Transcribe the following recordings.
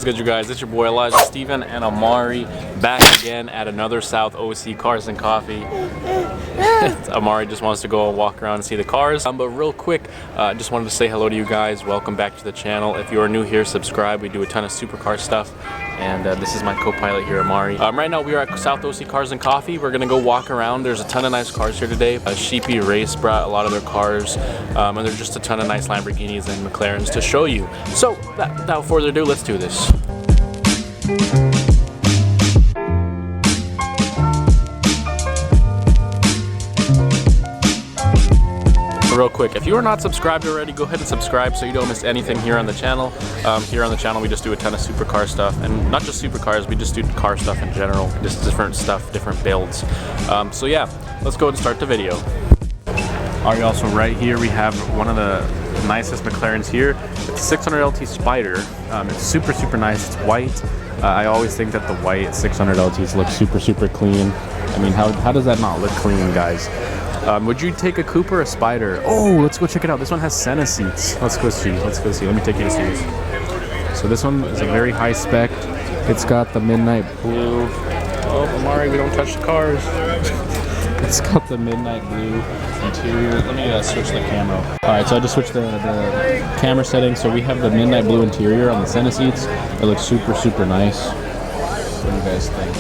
good, you guys? It's your boy Elijah, Steven, and Amari back again at another South OC Cars and Coffee. Amari just wants to go walk around and see the cars. But real quick, just wanted to say hello to you guys. Welcome back to the channel. If you are new here, subscribe. We do a ton of supercar stuff. And this is my co-pilot here, Amari. Right now we are at South OC Cars and Coffee. We're gonna go walk around. There's a ton of nice cars here today. Sheepey Race brought a lot of their cars, and there's just a ton of nice Lamborghinis and Mclarens to show you. So without further ado, let's do this. Real quick, if you are not subscribed already, go ahead and subscribe so you don't miss anything here on the channel. Here on the channel we just do a ton of supercar stuff, and not just supercars, we just do car stuff in general, just different stuff, different builds. So yeah, let's go and start the video. Alright, also right here we have one of the nicest Mclarens here. It's a 600 LT Spider. It's super nice. It's white. I always think that the white 600 LTs look super clean. I mean, how does that not look clean, guys? Would you take a coupe or a Spider? Oh, let's go check it out. This one has Senna seats. Let's go see. Let me take you to see. So this one is a very high spec. It's got the midnight blue. Oh, Amari, we don't touch the cars. It's got the midnight blue interior. Let me switch the camera. All right, so I just switched the camera settings. So we have the midnight blue interior on the Senna seats. It looks super nice. What do you guys think?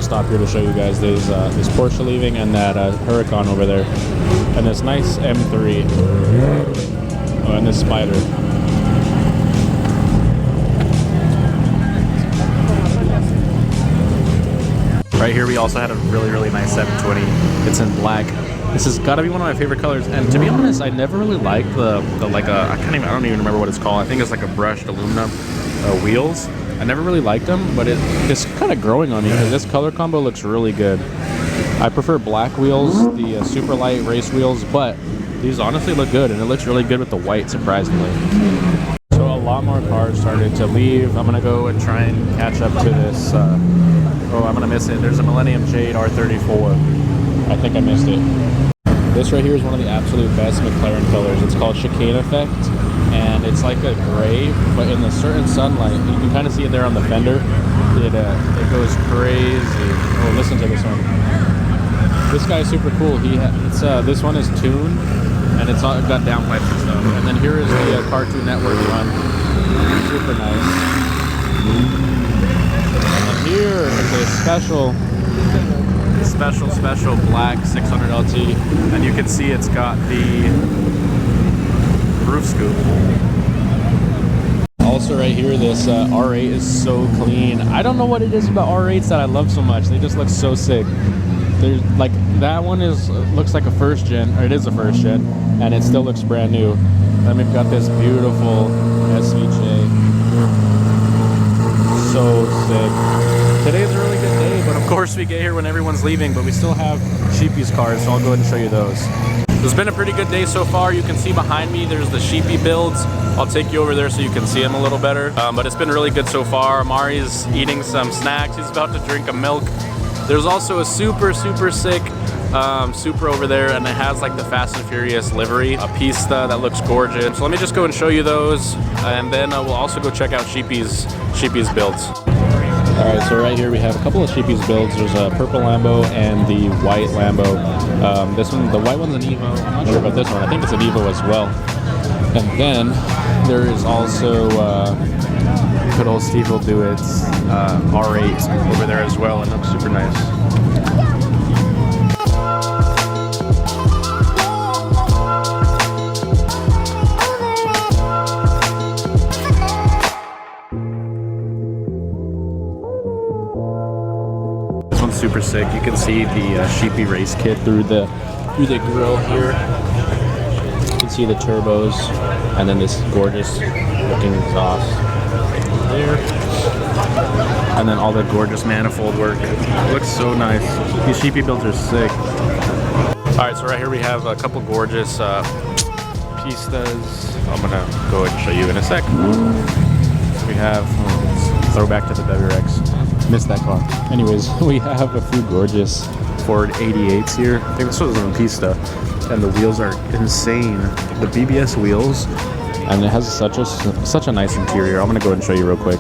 Stop here to show you guys there's this Porsche leaving and that Huracan over there, and this nice M3. Oh, and this Spider. Right here we also had a really nice 720. It's in black. This has got to be one of my favorite colors, and to be honest, I never really liked the I don't even remember what it's called. I think it's like a brushed aluminum wheels. I never really liked them, but it's kind of growing on me because this color combo looks really good. I prefer black wheels, the super light race wheels, but these honestly look good, and it looks really good with the white, surprisingly. So a lot more cars started to leave. I'm gonna go and try and catch up to this. Oh, I'm gonna miss it. There's a Millennium Jade R34. I think I missed it. This right here is one of the absolute best Mclaren colors. It's called Chicane Effect, and it's like a gray, but in the certain sunlight, you can kind of see it there on the fender. It goes crazy. Oh, listen to this one. This guy is super cool. This one is tuned, and it's got downpipes and stuff. And then here is the Cartoon Network one. Super nice. And then here is a special black 600 LT, and you can see it's got the roof scoop. Also right here, this R8 is so clean. I don't know what it is about R8s that I love so much. They just look so sick. There's like that one looks like a first gen, or it is a first gen, and it still looks brand new. Then we've got this beautiful SVJ. So sick. Today's a really good day, but of course we get here when everyone's leaving, but we still have Sheepey's cars, so I'll go ahead and show you those. It's been a pretty good day so far. You can see behind me there's the Sheepey builds. I'll take you over there so you can see them a little better. But it's been really good so far. Amari's eating some snacks. He's about to drink a milk. There's also a super sick Supra over there, and it has like the Fast and Furious livery, a Pista that looks gorgeous. So let me just go and show you those, and then we'll also go check out Sheepey's builds. Alright, so right here we have a couple of Sheepey's builds. There's a purple Lambo and the white Lambo. This one, the white one's an Evo. I'm not sure about this one. I think it's an Evo as well. And then there is also good old Stevewilldoit's R8 over there as well, and looks super nice. Super sick. You can see the Sheepey Race kit through the grill here. You can see the turbos, and then this gorgeous looking exhaust there. And then all the gorgeous manifold work. It looks so nice. These Sheepey builds are sick. Alright, so right here we have a couple gorgeous Pistas. I'm gonna go and show you in a sec. We have, let's throw back to the WRX. Missed that car. Anyways, we have a few gorgeous Ford 88s here. I think this was a Pista. And the wheels are insane. The BBS wheels. And it has such a nice interior. I'm gonna go ahead and show you real quick.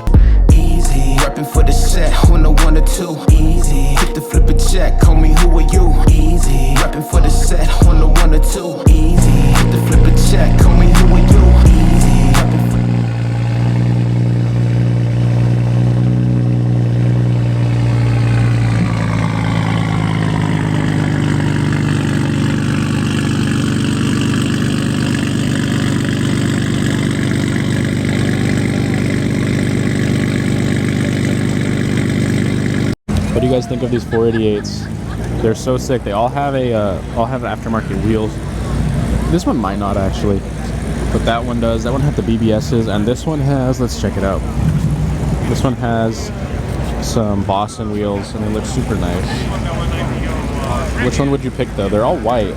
Easy, repping for the set on the 1 or 2. Easy, hit the flip a check, call me who are you? Easy, repping for the set on the 1 or 2. Easy, hit the flip a check, call me who are you? Easy, repping for What do you guys think of these 488s? They're so sick. They all have aftermarket wheels. This one might not actually, but that one does. That one has the BBSs, and this one has, let's check it out. This one has some Boston wheels, and they look super nice. Which one would you pick though? They're all white.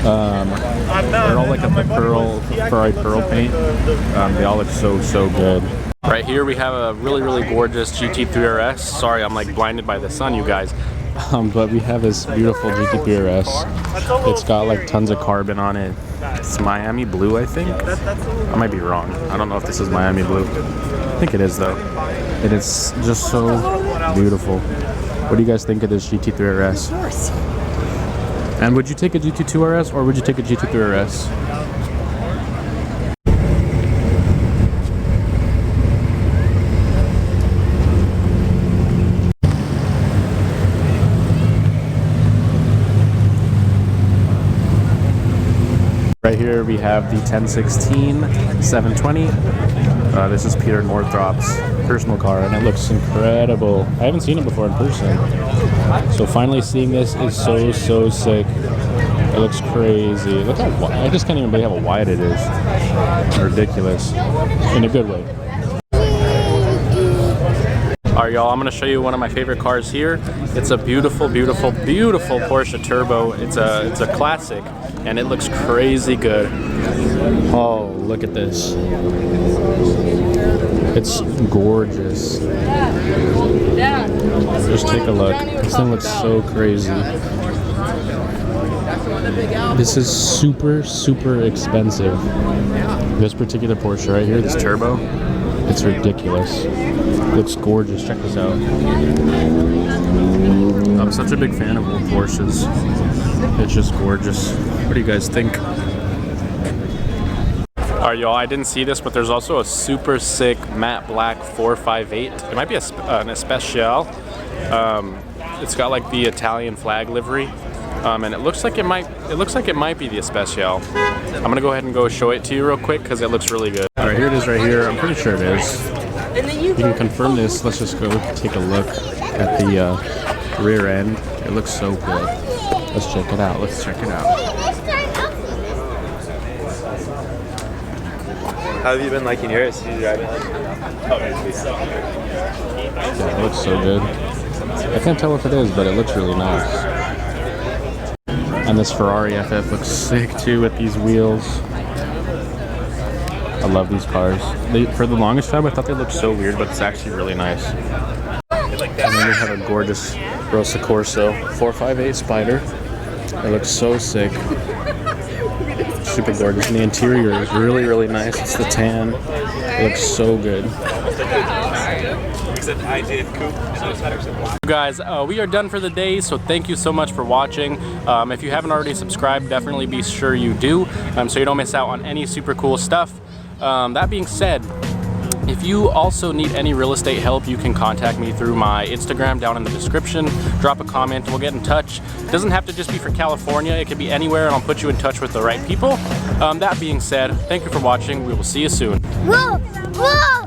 They're all like a Ferrari pearl paint. They all look so good. Right here we have a really gorgeous GT3 RS. Sorry, I'm like blinded by the sun, you guys. But we have this beautiful GT3 RS. It's got like tons of carbon on it. It's Miami blue, I think. I might be wrong. I don't know if this is Miami blue. I think it is though. And it's just so beautiful. What do you guys think of this GT3 RS? And would you take a GT2 RS or would you take a GT3 RS? Right here we have the 1016 720. This is Peter Northrop's personal car, and it looks incredible. I haven't seen it before in person, so finally seeing this is so sick. It looks crazy. Look how wide. I just can't even believe how wide it is. Ridiculous, in a good way. Alright y'all, I'm going to show you one of my favorite cars here. It's a beautiful Porsche Turbo. It's a classic, and it looks crazy good. Oh, look at this. It's gorgeous. Just take a look. This thing looks so crazy. This is super expensive. This particular Porsche right here, this Turbo, it's ridiculous. It looks gorgeous. Check this out. I'm such a big fan of old Porsches. It's just gorgeous. What do you guys think? Alright y'all, I didn't see this, but there's also a super sick matte black 458. It might be an Especial. It's got like the Italian flag livery. And it looks like it might be the Especial. I'm gonna go ahead and go show it to you real quick because it looks really good. Alright, here it is right here. I'm pretty sure it is. You can confirm this. Let's just go take a look at the rear end. It looks so good. Let's check it out. How have you been liking yours? You driving like? Yeah, it looks so good. I can't tell if it is, but it looks really nice. And this Ferrari FF looks sick too with these wheels. I love these cars. For the longest time, I thought they looked so weird, but it's actually really nice. And then we have a gorgeous Rosso Corso 458 Spider. It looks so sick. Super gorgeous. And the interior is really nice. It's the tan. It looks so good. Guys, we are done for the day, so thank you so much for watching. If you haven't already subscribed, definitely be sure you do, so you don't miss out on any super cool stuff. That being said, if you also need any real estate help, you can contact me through my Instagram down in the description. Drop a comment, we'll get in touch. It doesn't have to just be for California, it could be anywhere, and I'll put you in touch with the right people. That being said, thank you for watching. We will see you soon. Whoa!